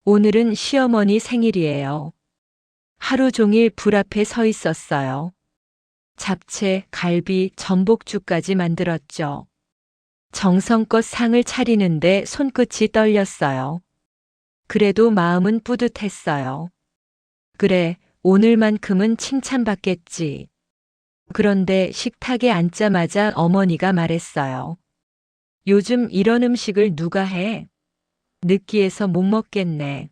오늘은 시어머니 생일이에요. 하루 종일 불 앞에 서 있었어요. 잡채, 갈비, 전복죽까지 만들었죠. 정성껏 상을 차리는데 손끝이 떨렸어요. 그래도 마음은 뿌듯했어요. 그래, 오늘만큼은 칭찬받겠지. 그런데 식탁에 앉자마자 어머니가 말했어요. 요즘 이런 음식을 누가 해? 느끼해서 못 먹겠네.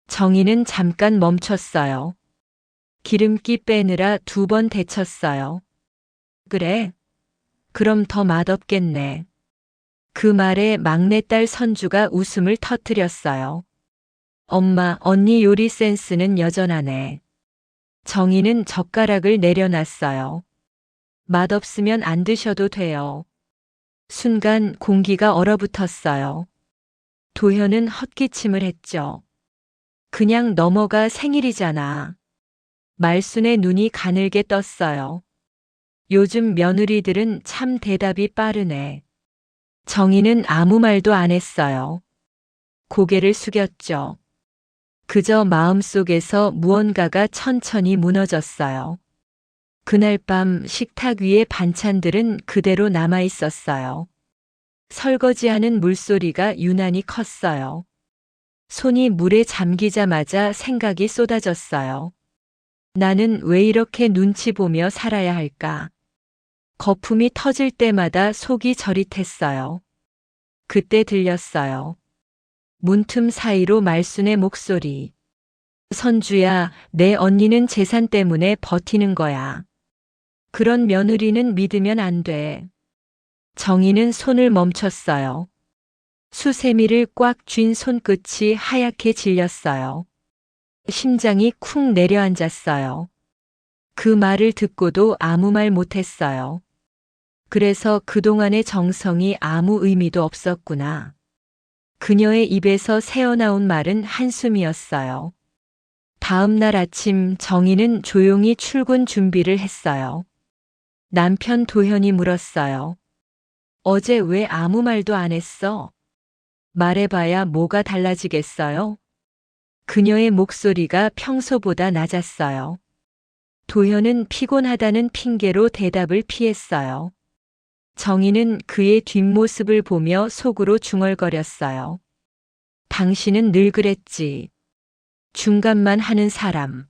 정희는 잠깐 멈췄어요. 기름기 빼느라 2번 데쳤어요. 그래? 그럼 더 맛없겠네. 그 말에 막내딸 선주가 웃음을 터뜨렸어요. 엄마, 언니 요리 센스는 여전하네. 정희는 젓가락을 내려놨어요. 맛없으면 안 드셔도 돼요. 순간 공기가 얼어붙었어요. 도현은 헛기침을 했죠. 그냥 넘어가 생일이잖아. 말순의 눈이 가늘게 떴어요. 요즘 며느리들은 참 대답이 빠르네. 정희는 아무 말도 안 했어요. 고개를 숙였죠. 그저 마음속에서 무언가가 천천히 무너졌어요. 그날 밤 식탁 위의 반찬들은 그대로 남아 있었어요. 설거지하는 물소리가 유난히 컸어요. 손이 물에 잠기자마자 생각이 쏟아졌어요. 나는 왜 이렇게 눈치 보며 살아야 할까? 거품이 터질 때마다 속이 저릿했어요. 그때 들렸어요. 문틈 사이로 말순의 목소리. 선주야, 내 언니는 재산 때문에 버티는 거야. 그런 며느리는 믿으면 안 돼. 정희는 손을 멈췄어요. 수세미를 꽉 쥔 손끝이 하얗게 질렸어요. 심장이 쿵 내려앉았어요. 그 말을 듣고도 아무 말 못했어요. 그래서 그동안의 정성이 아무 의미도 없었구나. 그녀의 입에서 새어나온 말은 한숨이었어요. 다음 날 아침 정희는 조용히 출근 준비를 했어요. 남편 도현이 물었어요. 어제 왜 아무 말도 안 했어? 말해봐야 뭐가 달라지겠어요? 그녀의 목소리가 평소보다 낮았어요. 도현은 피곤하다는 핑계로 대답을 피했어요. 정희는 그의 뒷모습을 보며 속으로 중얼거렸어요. 당신은 늘 그랬지. 중간만 하는 사람.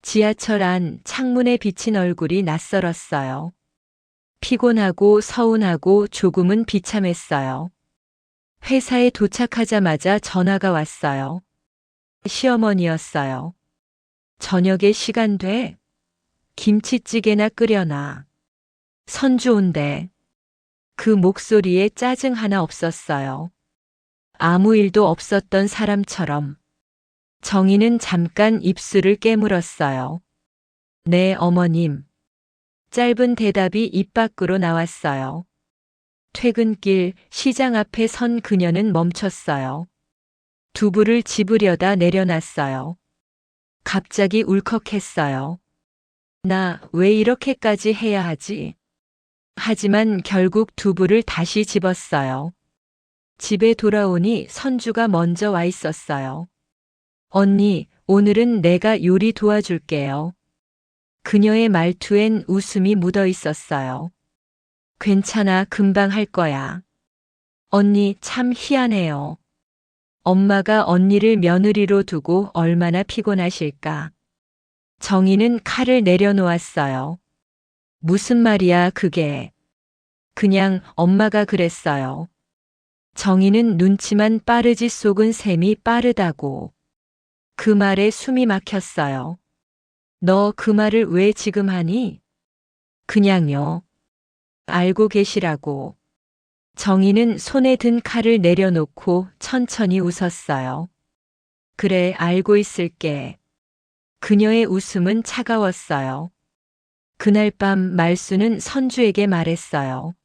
지하철 안 창문에 비친 얼굴이 낯설었어요. 피곤하고 서운하고 조금은 비참했어요. 회사에 도착하자마자 전화가 왔어요. 시어머니였어요. 저녁에 시간 돼? 김치찌개나 끓여놔. 선주 온대. 그 목소리에 짜증 하나 없었어요. 아무 일도 없었던 사람처럼. 정희는 잠깐 입술을 깨물었어요. 네, 어머님. 짧은 대답이 입 밖으로 나왔어요. 퇴근길 시장 앞에 선 그녀는 멈췄어요. 두부를 집으려다 내려놨어요. 갑자기 울컥했어요. 나 왜 이렇게까지 해야 하지? 하지만 결국 두부를 다시 집었어요. 집에 돌아오니 선주가 먼저 와 있었어요. 언니, 오늘은 내가 요리 도와줄게요. 그녀의 말투엔 웃음이 묻어 있었어요. 괜찮아, 금방 할 거야. 언니 참 희한해요. 엄마가 언니를 며느리로 두고 얼마나 피곤하실까. 정희는 칼을 내려놓았어요. 무슨 말이야, 그게. 그냥 엄마가 그랬어요. 정희는 눈치만 빠르지 속은 셈이 빠르다고. 그 말에 숨이 막혔어요. 너 그 말을 왜 지금 하니? 그냥요. 알고 계시라고. 정희는 손에 든 칼을 내려놓고 천천히 웃었어요. 그래, 알고 있을게. 그녀의 웃음은 차가웠어요. 그날 밤 말순은 선주에게 말했어요.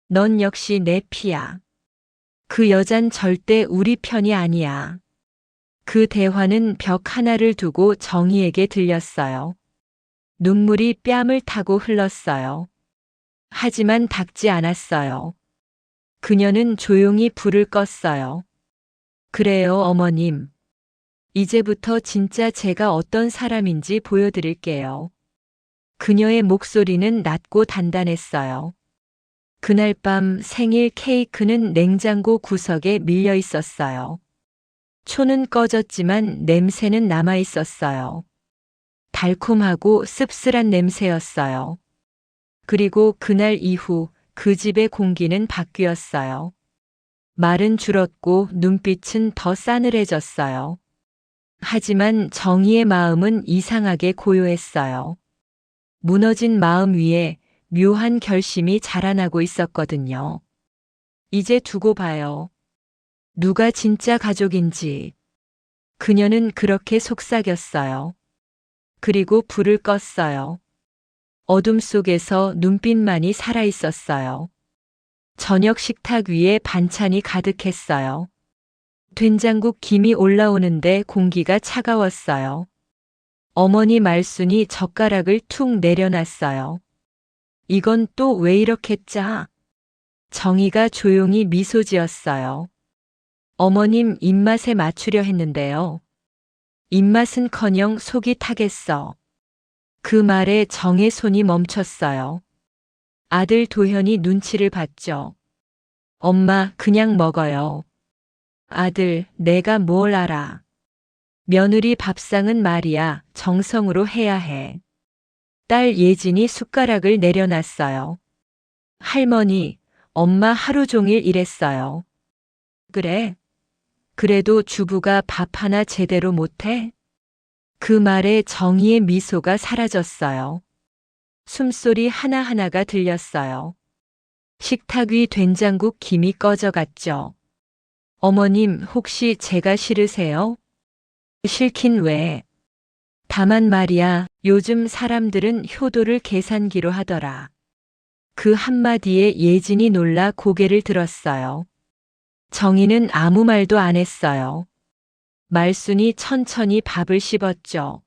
넌 역시 내 피야. 그 여잔 절대 우리 편이 아니야. 그 대화는 벽 하나를 두고 정희에게 들렸어요. 눈물이 뺨을 타고 흘렀어요. 하지만 닿지 않았어요. 그녀는 조용히 불을 껐어요. 그래요, 어머님. 이제부터 진짜 제가 어떤 사람인지 보여드릴게요. 그녀의 목소리는 낮고 단단했어요. 그날 밤 생일 케이크는 냉장고 구석에 밀려 있었어요. 초는 꺼졌지만 냄새는 남아 있었어요. 달콤하고 씁쓸한 냄새였어요. 그리고 그날 이후 그 집의 공기는 바뀌었어요. 말은 줄었고 눈빛은 더 싸늘해졌어요. 하지만 정희의 마음은 이상하게 고요했어요. 무너진 마음 위에 묘한 결심이 자라나고 있었거든요. 이제 두고 봐요. 누가 진짜 가족인지. 그녀는 그렇게 속삭였어요. 그리고 불을 껐어요. 어둠 속에서 눈빛만이 살아 있었어요. 저녁 식탁 위에 반찬이 가득했어요. 된장국 김이 올라오는데 공기가 차가웠어요. 어머니 말순이 젓가락을 툭 내려놨어요. 이건 또 왜 이렇게 짜? 정희가 조용히 미소 지었어요. 어머님 입맛에 맞추려 했는데요. 입맛은커녕 속이 타겠어. 그 말에 정의 손이 멈췄어요. 아들 도현이 눈치를 봤죠. 엄마, 그냥 먹어요. 아들, 내가 뭘 알아. 며느리 밥상은 말이야, 정성으로 해야 해. 딸 예진이 숟가락을 내려놨어요. 할머니, 엄마 하루 종일 일했어요. 그래? 그래도 주부가 밥 하나 제대로 못해? 그 말에 정희의 미소가 사라졌어요. 숨소리 하나하나가 들렸어요. 식탁 위 된장국 김이 꺼져갔죠. 어머님, 혹시 제가 싫으세요? 싫긴 왜? 다만 말이야, 요즘 사람들은 효도를 계산기로 하더라. 그 한마디에 예진이 놀라 고개를 들었어요. 정희는 아무 말도 안 했어요. 말순이 천천히 밥을 씹었죠.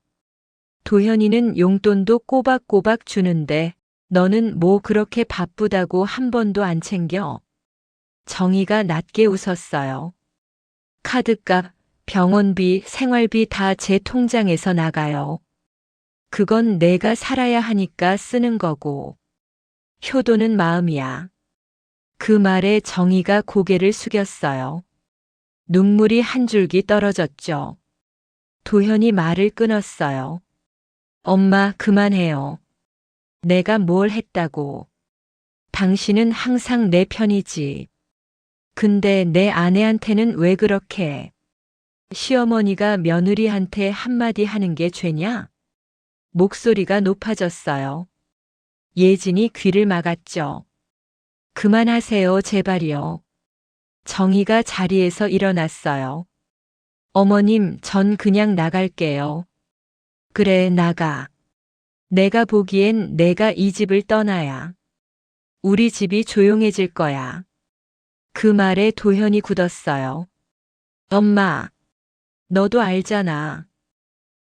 도현이는 용돈도 꼬박꼬박 주는데 너는 뭐 그렇게 바쁘다고 한 번도 안 챙겨? 정희가 낮게 웃었어요. 카드값, 병원비, 생활비 다 제 통장에서 나가요. 그건 내가 살아야 하니까 쓰는 거고. 효도는 마음이야. 그 말에 정희가 고개를 숙였어요. 눈물이 한 줄기 떨어졌죠. 도현이 말을 끊었어요. 엄마, 그만해요. 내가 뭘 했다고. 당신은 항상 내 편이지. 근데 내 아내한테는 왜 그렇게 해? 시어머니가 며느리한테 한마디 하는 게 죄냐? 목소리가 높아졌어요. 예진이 귀를 막았죠. 그만하세요, 제발요. 정희가 자리에서 일어났어요. 어머님, 전 그냥 나갈게요. 그래, 나가. 내가 보기엔 내가 이 집을 떠나야 우리 집이 조용해질 거야. 그 말에 도현이 굳었어요. 엄마, 너도 알잖아.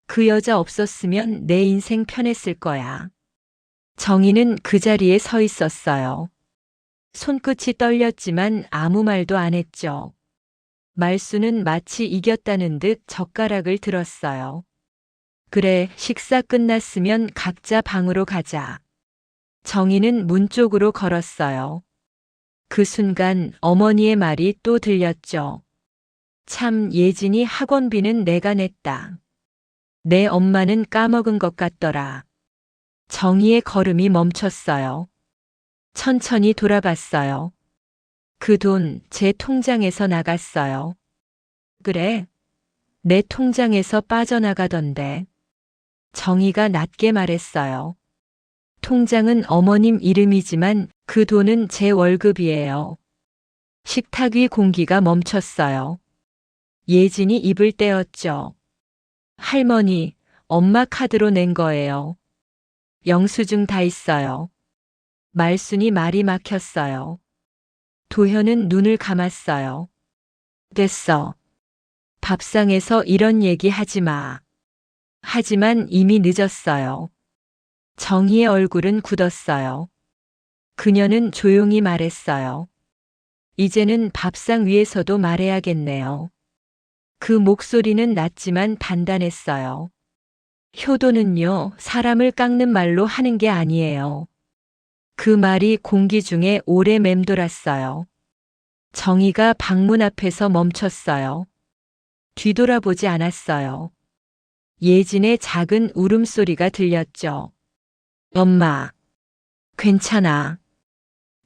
그 여자 없었으면 내 인생 편했을 거야. 정희는 그 자리에 서 있었어요. 손끝이 떨렸지만 아무 말도 안 했죠. 말수는 마치 이겼다는 듯 젓가락을 들었어요. 그래, 식사 끝났으면 각자 방으로 가자. 정희는 문 쪽으로 걸었어요. 그 순간 어머니의 말이 또 들렸죠. 참, 예진이 학원비는 내가 냈다. 내 엄마는 까먹은 것 같더라. 정희의 걸음이 멈췄어요. 천천히 돌아봤어요. 그 돈 제 통장에서 나갔어요. 그래? 내 통장에서 빠져나가던데. 정희가 낮게 말했어요. 통장은 어머님 이름이지만 그 돈은 제 월급이에요. 식탁 위 공기가 멈췄어요. 예진이 입을 떼었죠. 할머니, 엄마 카드로 낸 거예요. 영수증 다 있어요. 말순이 말이 막혔어요. 도현은 눈을 감았어요. 됐어. 밥상에서 이런 얘기 하지 마. 하지만 이미 늦었어요. 정희의 얼굴은 굳었어요. 그녀는 조용히 말했어요. 이제는 밥상 위에서도 말해야겠네요. 그 목소리는 낮지만 단단했어요. 효도는요, 사람을 깎는 말로 하는 게 아니에요. 그 말이 공기 중에 오래 맴돌았어요. 정희가 방문 앞에서 멈췄어요. 뒤돌아보지 않았어요. 예진의 작은 울음소리가 들렸죠. 엄마, 괜찮아.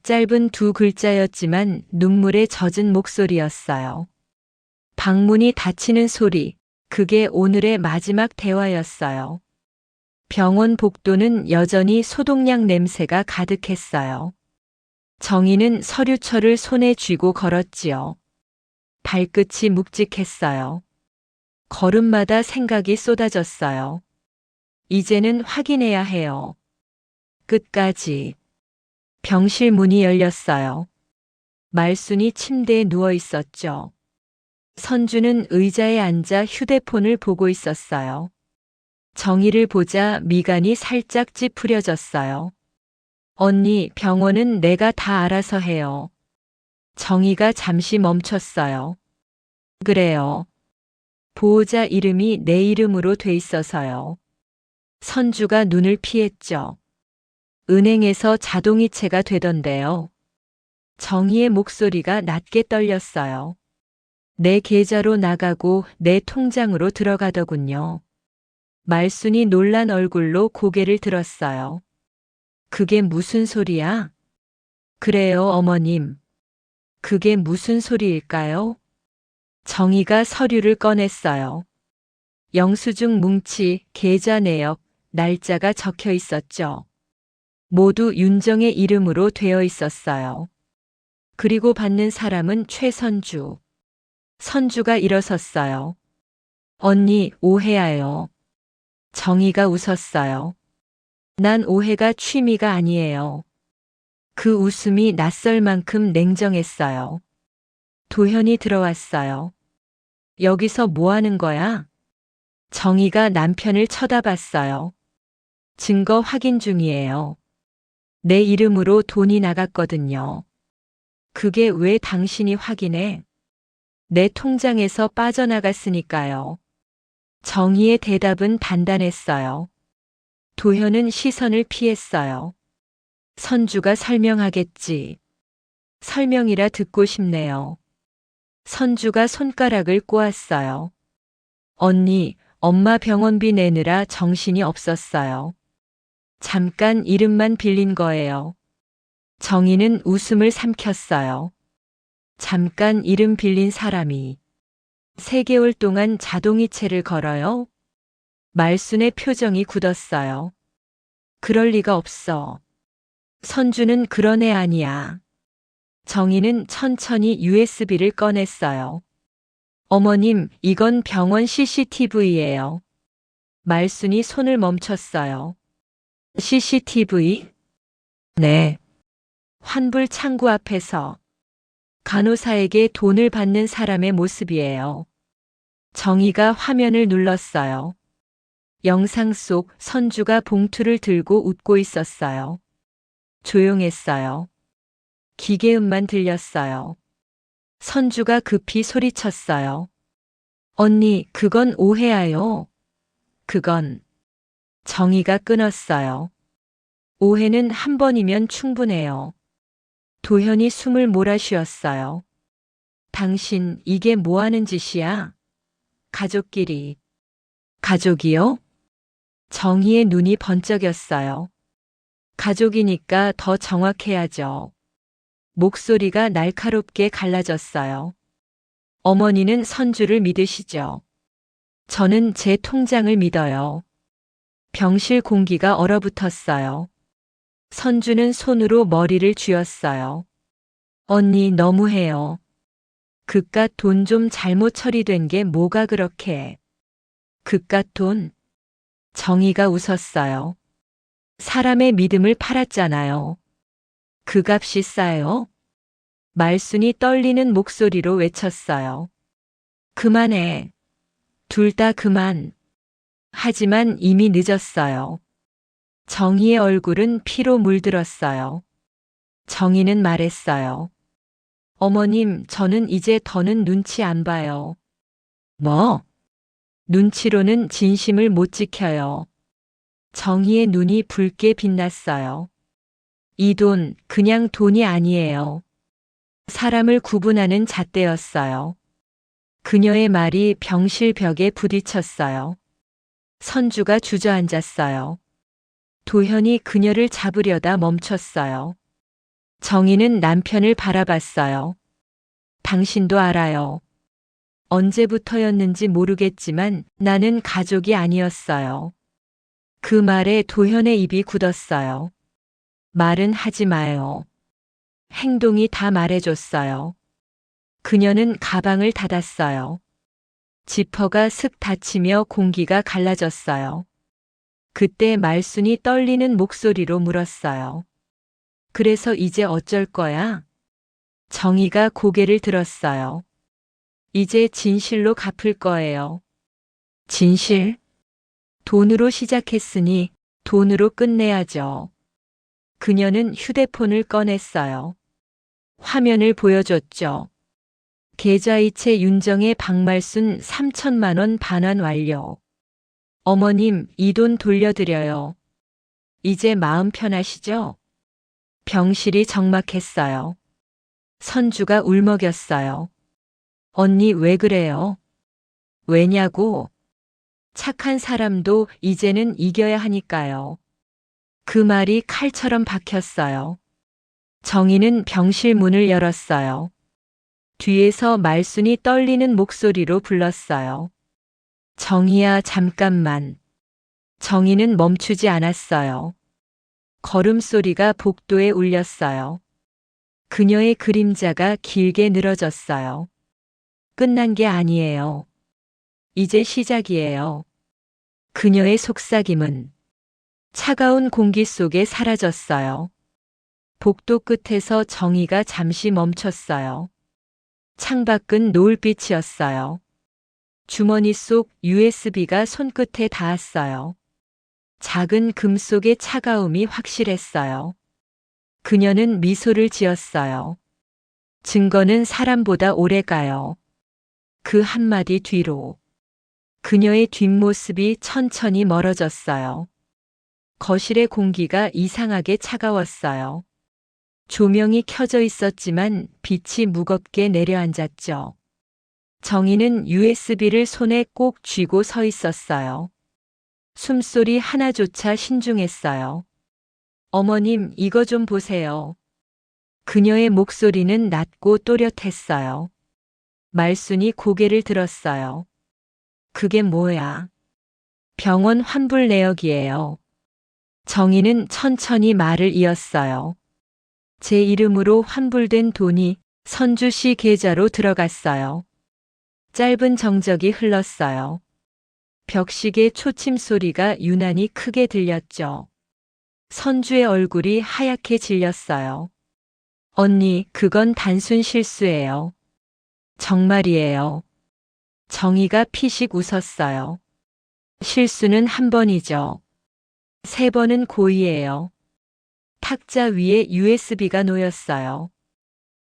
짧은 두 글자였지만 눈물에 젖은 목소리였어요. 방문이 닫히는 소리, 그게 오늘의 마지막 대화였어요. 병원 복도는 여전히 소독약 냄새가 가득했어요. 정희는 서류철을 손에 쥐고 걸었지요. 발끝이 묵직했어요. 걸음마다 생각이 쏟아졌어요. 이제는 확인해야 해요. 끝까지. 병실 문이 열렸어요. 말순이 침대에 누워 있었죠. 선주는 의자에 앉아 휴대폰을 보고 있었어요. 정희를 보자 미간이 살짝 찌푸려졌어요. 언니, 병원은 내가 다 알아서 해요. 정희가 잠시 멈췄어요. 그래요. 보호자 이름이 내 이름으로 돼 있어서요. 선주가 눈을 피했죠. 은행에서 자동이체가 되던데요. 정희의 목소리가 낮게 떨렸어요. 내 계좌로 나가고 내 통장으로 들어가더군요. 말순이 놀란 얼굴로 고개를 들었어요. 그게 무슨 소리야? 그래요, 어머님. 그게 무슨 소리일까요? 정희가 서류를 꺼냈어요. 영수증 뭉치, 계좌 내역, 날짜가 적혀 있었죠. 모두 윤정의 이름으로 되어 있었어요. 그리고 받는 사람은 최선주. 선주가 일어섰어요. 언니, 오해해요. 정희가 웃었어요. 난 오해가 취미가 아니에요. 그 웃음이 낯설 만큼 냉정했어요. 도현이 들어왔어요. 여기서 뭐 하는 거야? 정희가 남편을 쳐다봤어요. 증거 확인 중이에요. 내 이름으로 돈이 나갔거든요. 그게 왜 당신이 확인해? 내 통장에서 빠져나갔으니까요. 정희의 대답은 단단했어요. 도현은 시선을 피했어요. 선주가 설명하겠지. 설명이라 듣고 싶네요. 선주가 손가락을 꼬았어요. 언니, 엄마 병원비 내느라 정신이 없었어요. 잠깐 이름만 빌린 거예요. 정희는 웃음을 삼켰어요. 잠깐 이름 빌린 사람이 3개월 동안 자동이체를 걸어요? 말순의 표정이 굳었어요. 그럴 리가 없어. 선주는 그런 애 아니야. 정희는 천천히 USB를 꺼냈어요. 어머님, 이건 병원 CCTV예요. 말순이 손을 멈췄어요. CCTV? 네. 환불 창구 앞에서 간호사에게 돈을 받는 사람의 모습이에요. 정희가 화면을 눌렀어요. 영상 속 선주가 봉투를 들고 웃고 있었어요. 조용했어요. 기계음만 들렸어요. 선주가 급히 소리쳤어요. 언니, 그건 오해야요. 그건. 정희가 끊었어요. 오해는 한 번이면 충분해요. 도현이 숨을 몰아쉬었어요. 당신, 이게 뭐 하는 짓이야? 가족끼리. 가족이요? 정희의 눈이 번쩍였어요. 가족이니까 더 정확해야죠. 목소리가 날카롭게 갈라졌어요. 어머니는 선주를 믿으시죠? 저는 제 통장을 믿어요. 병실 공기가 얼어붙었어요. 선주는 손으로 머리를 쥐었어요. 언니 너무해요. 그깟 돈 좀 잘못 처리된 게 뭐가 그렇게. 그깟 돈? 정희가 웃었어요. 사람의 믿음을 팔았잖아요. 그 값이 싸요? 말순이 떨리는 목소리로 외쳤어요. 그만해. 둘 다 그만. 하지만 이미 늦었어요. 정희의 얼굴은 피로 물들었어요. 정희는 말했어요. 어머님, 저는 이제 더는 눈치 안 봐요. 뭐? 눈치로는 진심을 못 지켜요. 정희의 눈이 붉게 빛났어요. 이 돈, 그냥 돈이 아니에요. 사람을 구분하는 잣대였어요. 그녀의 말이 병실 벽에 부딪혔어요. 선주가 주저앉았어요. 도현이 그녀를 잡으려다 멈췄어요. 정희는 남편을 바라봤어요. 당신도 알아요. 언제부터였는지 모르겠지만 나는 가족이 아니었어요. 그 말에 도현의 입이 굳었어요. 말은 하지 마요. 행동이 다 말해줬어요. 그녀는 가방을 닫았어요. 지퍼가 슥 닫히며 공기가 갈라졌어요. 그때 말순이 떨리는 목소리로 물었어요. 그래서 이제 어쩔 거야? 정희가 고개를 들었어요. 이제 진실로 갚을 거예요. 진실? 돈으로 시작했으니 돈으로 끝내야죠. 그녀는 휴대폰을 꺼냈어요. 화면을 보여줬죠. 계좌이체 윤정의 박말순 3천만 원 반환 완료. 어머님, 이 돈 돌려드려요. 이제 마음 편하시죠? 병실이 적막했어요. 선주가 울먹였어요. 언니 왜 그래요? 왜냐고? 착한 사람도 이제는 이겨야 하니까요. 그 말이 칼처럼 박혔어요. 정희는 병실 문을 열었어요. 뒤에서 말순이 떨리는 목소리로 불렀어요. 정희야, 잠깐만. 정희는 멈추지 않았어요. 걸음소리가 복도에 울렸어요. 그녀의 그림자가 길게 늘어졌어요. 끝난 게 아니에요. 이제 시작이에요. 그녀의 속삭임은 차가운 공기 속에 사라졌어요. 복도 끝에서 정희가 잠시 멈췄어요. 창밖은 노을빛이었어요. 주머니 속 USB가 손끝에 닿았어요. 작은 금속의 차가움이 확실했어요. 그녀는 미소를 지었어요. 증거는 사람보다 오래 가요. 그 한마디 뒤로 그녀의 뒷모습이 천천히 멀어졌어요. 거실의 공기가 이상하게 차가웠어요. 조명이 켜져 있었지만 빛이 무겁게 내려앉았죠. 정희는 USB를 손에 꼭 쥐고 서 있었어요. 숨소리 하나조차 신중했어요. 어머님, 이거 좀 보세요. 그녀의 목소리는 낮고 또렷했어요. 말순이 고개를 들었어요. 그게 뭐야? 병원 환불 내역이에요. 정희는 천천히 말을 이었어요. 제 이름으로 환불된 돈이 선주 씨 계좌로 들어갔어요. 짧은 정적이 흘렀어요. 벽시계 초침 소리가 유난히 크게 들렸죠. 선주의 얼굴이 하얗게 질렸어요. 언니, 그건 단순 실수예요. 정말이에요. 정희가 피식 웃었어요. 실수는 한 번이죠. 세 번은 고의예요. 탁자 위에 USB가 놓였어요.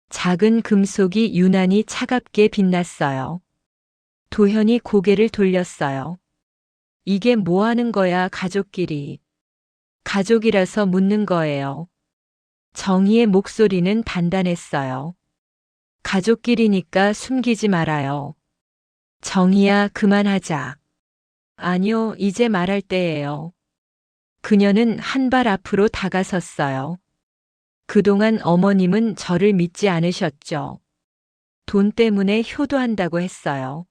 작은 금속이 유난히 차갑게 빛났어요. 도현이 고개를 돌렸어요. 이게 뭐 하는 거야, 가족끼리. 가족이라서 묻는 거예요. 정희의 목소리는 단단했어요. 가족끼리니까 숨기지 말아요. 정희야, 그만하자. 아니요, 이제 말할 때예요. 그녀는 한 발 앞으로 다가섰어요. 그동안 어머님은 저를 믿지 않으셨죠. 돈 때문에 효도한다고 했어요.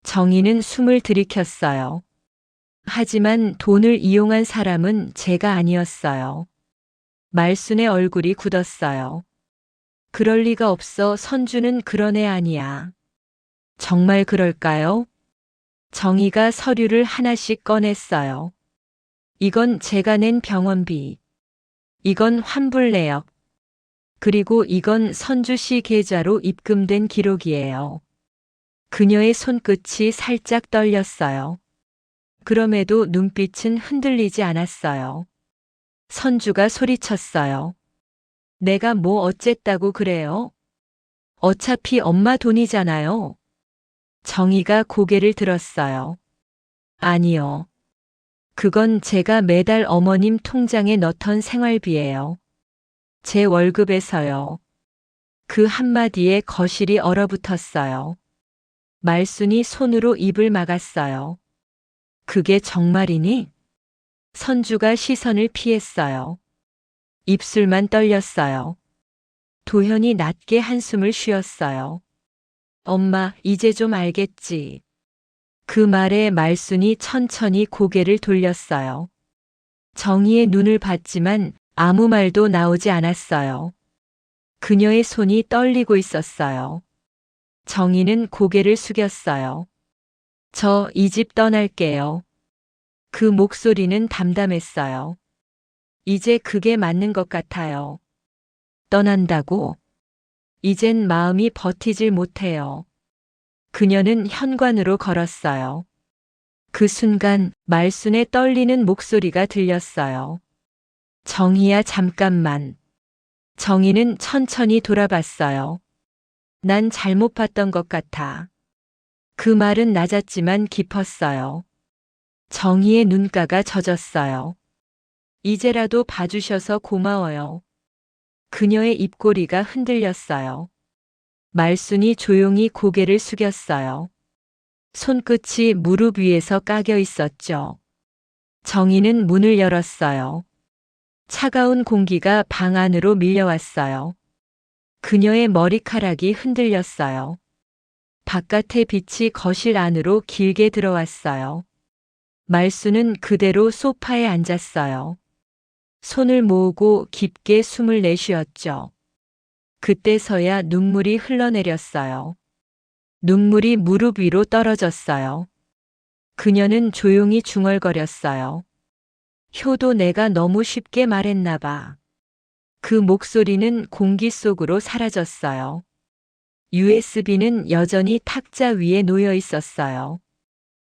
정희는 숨을 들이켰어요. 하지만 돈을 이용한 사람은 제가 아니었어요. 말순의 얼굴이 굳었어요. 그럴 리가 없어, 선주는 그런 애 아니야. 정말 그럴까요? 정희가 서류를 하나씩 꺼냈어요. 이건 제가 낸 병원비. 이건 환불 내역. 그리고 이건 선주 씨 계좌로 입금된 기록이에요. 그녀의 손끝이 살짝 떨렸어요. 그럼에도 눈빛은 흔들리지 않았어요. 선주가 소리쳤어요. 내가 뭐 어쨌다고 그래요? 어차피 엄마 돈이잖아요. 정희가 고개를 들었어요. 아니요. 그건 제가 매달 어머님 통장에 넣던 생활비예요. 제 월급에서요. 그 한마디에 거실이 얼어붙었어요. 말순이 손으로 입을 막았어요. 그게 정말이니? 선주가 시선을 피했어요. 입술만 떨렸어요. 도현이 낮게 한숨을 쉬었어요. 엄마, 이제 좀 알겠지. 그 말에 말순이 천천히 고개를 돌렸어요. 정희의 눈을 봤지만 아무 말도 나오지 않았어요. 그녀의 손이 떨리고 있었어요. 정희는 고개를 숙였어요. 저 이 집 떠날게요. 그 목소리는 담담했어요. 이제 그게 맞는 것 같아요. 떠난다고? 이젠 마음이 버티질 못해요. 그녀는 현관으로 걸었어요. 그 순간 말순의 떨리는 목소리가 들렸어요. 정희야, 잠깐만. 정희는 천천히 돌아봤어요. 난 잘못 봤던 것 같아. 그 말은 낮았지만 깊었어요. 정희의 눈가가 젖었어요. 이제라도 봐주셔서 고마워요. 그녀의 입꼬리가 흔들렸어요. 말순이 조용히 고개를 숙였어요. 손끝이 무릎 위에서 까겨 있었죠. 정희는 문을 열었어요. 차가운 공기가 방 안으로 밀려왔어요. 그녀의 머리카락이 흔들렸어요. 바깥의 빛이 거실 안으로 길게 들어왔어요. 말순은 그대로 소파에 앉았어요. 손을 모으고 깊게 숨을 내쉬었죠. 그때서야 눈물이 흘러내렸어요. 눈물이 무릎 위로 떨어졌어요. 그녀는 조용히 중얼거렸어요. 효도, 내가 너무 쉽게 말했나 봐. 그 목소리는 공기 속으로 사라졌어요. USB는 여전히 탁자 위에 놓여 있었어요.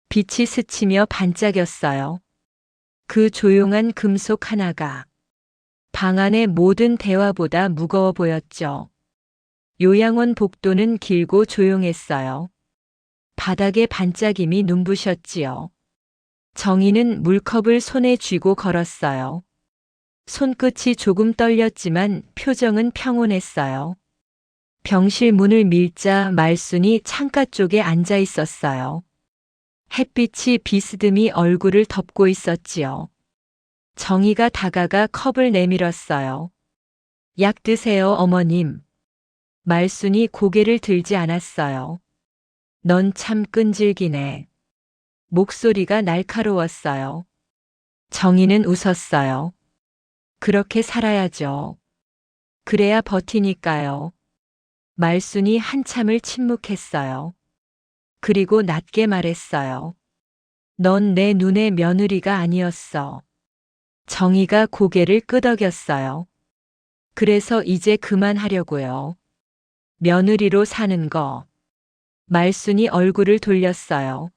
빛이 스치며 반짝였어요. 그 조용한 금속 하나가 방 안의 모든 대화보다 무거워 보였죠. 요양원 복도는 길고 조용했어요. 바닥에 반짝임이 눈부셨지요. 정희는 물컵을 손에 쥐고 걸었어요. 손끝이 조금 떨렸지만 표정은 평온했어요. 병실 문을 밀자 말순이 창가 쪽에 앉아 있었어요. 햇빛이 비스듬히 얼굴을 덮고 있었지요. 정희가 다가가 컵을 내밀었어요. 약 드세요, 어머님. 말순이 고개를 들지 않았어요. 넌 참 끈질기네. 목소리가 날카로웠어요. 정희는 웃었어요. 그렇게 살아야죠. 그래야 버티니까요. 말순이 한참을 침묵했어요. 그리고 낮게 말했어요. 넌 내 눈의 며느리가 아니었어. 정희가 고개를 끄덕였어요. 그래서 이제 그만하려고요. 며느리로 사는 거. 말순이 얼굴을 돌렸어요.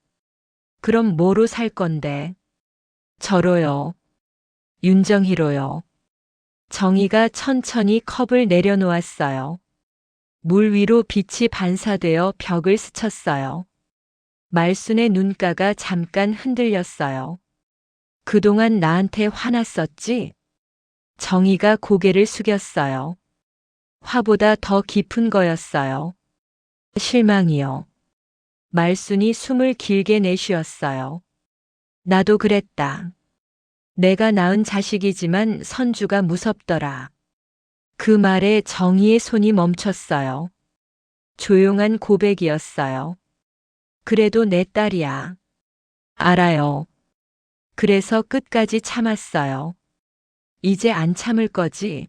그럼 뭐로 살 건데? 저로요. 윤정희로요. 정희가 천천히 컵을 내려놓았어요. 물 위로 빛이 반사되어 벽을 스쳤어요. 말순의 눈가가 잠깐 흔들렸어요. 그동안 나한테 화났었지? 정희가 고개를 숙였어요. 화보다 더 깊은 거였어요. 실망이요. 말순이 숨을 길게 내쉬었어요. 나도 그랬다. 내가 낳은 자식이지만 선주가 무섭더라. 그 말에 정희의 손이 멈췄어요. 조용한 고백이었어요. 그래도 내 딸이야. 알아요. 그래서 끝까지 참았어요. 이제 안 참을 거지?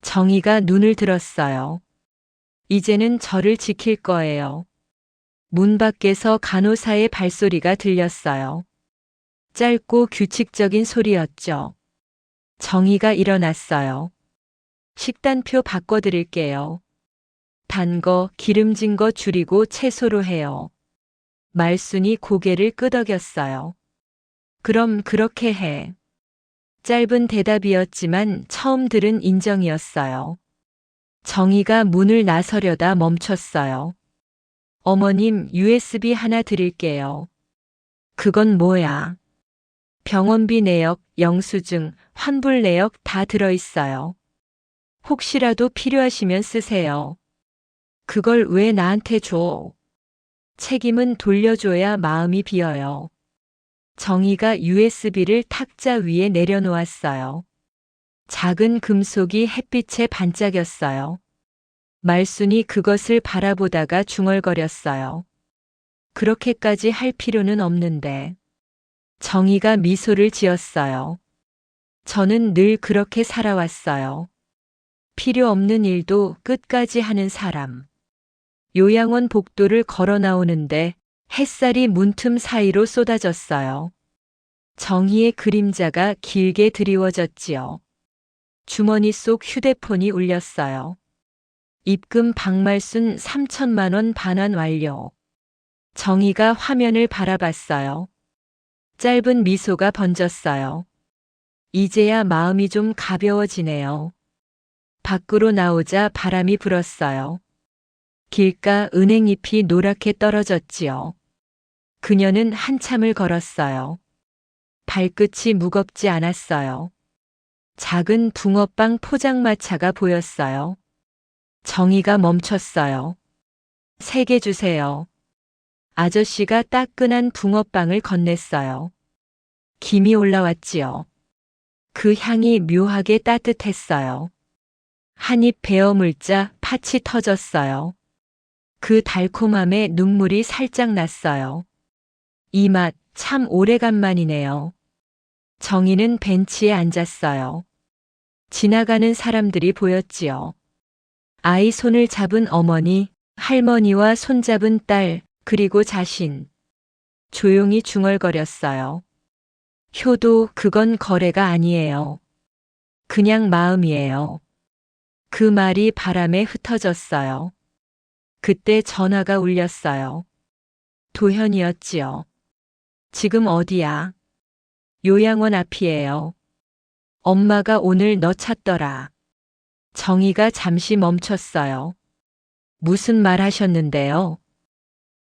정희가 눈을 들었어요. 이제는 저를 지킬 거예요. 문 밖에서 간호사의 발소리가 들렸어요. 짧고 규칙적인 소리였죠. 정희가 일어났어요. 식단표 바꿔드릴게요. 단 거, 기름진 거 줄이고 채소로 해요. 말순이 고개를 끄덕였어요. 그럼 그렇게 해. 짧은 대답이었지만 처음 들은 인정이었어요. 정희가 문을 나서려다 멈췄어요. 어머님, USB 하나 드릴게요. 그건 뭐야? 병원비 내역, 영수증, 환불 내역 다 들어있어요. 혹시라도 필요하시면 쓰세요. 그걸 왜 나한테 줘? 책임은 돌려줘야 마음이 비어요. 정희가 USB를 탁자 위에 내려놓았어요. 작은 금속이 햇빛에 반짝였어요. 말순이 그것을 바라보다가 중얼거렸어요. 그렇게까지 할 필요는 없는데. 정희가 미소를 지었어요. 저는 늘 그렇게 살아왔어요. 필요 없는 일도 끝까지 하는 사람. 요양원 복도를 걸어 나오는데 햇살이 문틈 사이로 쏟아졌어요. 정희의 그림자가 길게 드리워졌지요. 주머니 속 휴대폰이 울렸어요. 입금 박말순 3천만 원 반환 완료. 정희가 화면을 바라봤어요. 짧은 미소가 번졌어요. 이제야 마음이 좀 가벼워지네요. 밖으로 나오자 바람이 불었어요. 길가 은행잎이 노랗게 떨어졌지요. 그녀는 한참을 걸었어요. 발끝이 무겁지 않았어요. 작은 붕어빵 포장마차가 보였어요. 정희가 멈췄어요. 3개 주세요. 아저씨가 따끈한 붕어빵을 건넸어요. 김이 올라왔지요. 그 향이 묘하게 따뜻했어요. 한 입 베어 물자 팥이 터졌어요. 그 달콤함에 눈물이 살짝 났어요. 이 맛 참 오래간만이네요. 정희는 벤치에 앉았어요. 지나가는 사람들이 보였지요. 아이 손을 잡은 어머니, 할머니와 손잡은 딸, 그리고 자신. 조용히 중얼거렸어요. 효도, 그건 거래가 아니에요. 그냥 마음이에요. 그 말이 바람에 흩어졌어요. 그때 전화가 울렸어요. 도현이었지요. 지금 어디야? 요양원 앞이에요. 엄마가 오늘 너 찾더라. 정희가 잠시 멈췄어요. 무슨 말 하셨는데요?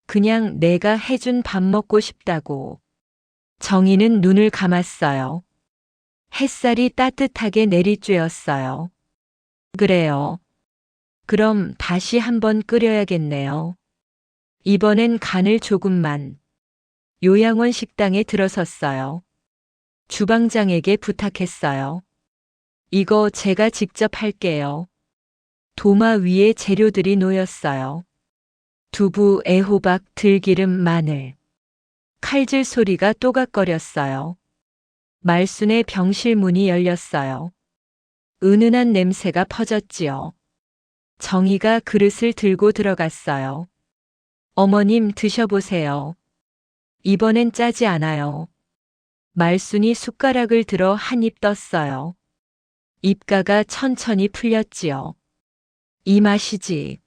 그냥 내가 해준 밥 먹고 싶다고. 정희는 눈을 감았어요. 햇살이 따뜻하게 내리쬐었어요. 그래요. 그럼 다시 한번 끓여야겠네요. 이번엔 간을 조금만. 요양원 식당에 들어섰어요. 주방장에게 부탁했어요. 이거 제가 직접 할게요. 도마 위에 재료들이 놓였어요. 두부, 애호박, 들기름, 마늘. 칼질 소리가 또각거렸어요. 말순의 병실 문이 열렸어요. 은은한 냄새가 퍼졌지요. 정희가 그릇을 들고 들어갔어요. 어머님 드셔보세요. 이번엔 짜지 않아요. 말순이 숟가락을 들어 한 입 떴어요. 입가가 천천히 풀렸지요. 이 맛이지.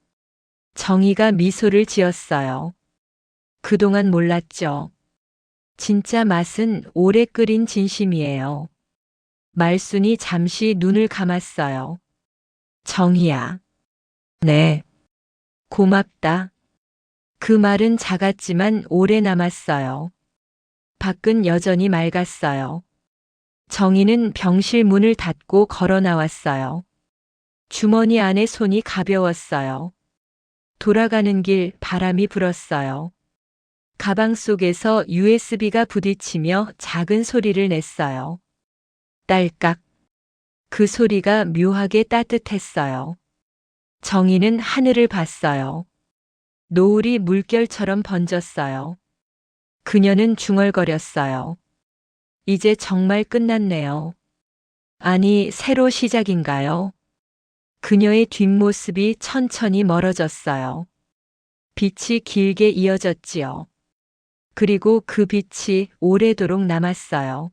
정희가 미소를 지었어요. 그동안 몰랐죠. 진짜 맛은 오래 끓인 진심이에요. 말순이 잠시 눈을 감았어요. 정희야. 네. 고맙다. 그 말은 작았지만 오래 남았어요. 밖은 여전히 맑았어요. 정희는 병실 문을 닫고 걸어 나왔어요. 주머니 안에 손이 가벼웠어요. 돌아가는 길 바람이 불었어요. 가방 속에서 USB가 부딪히며 작은 소리를 냈어요. 딸깍. 그 소리가 묘하게 따뜻했어요. 정희는 하늘을 봤어요. 노을이 물결처럼 번졌어요. 그녀는 중얼거렸어요. 이제 정말 끝났네요. 아니, 새로 시작인가요? 그녀의 뒷모습이 천천히 멀어졌어요. 빛이 길게 이어졌지요. 그리고 그 빛이 오래도록 남았어요.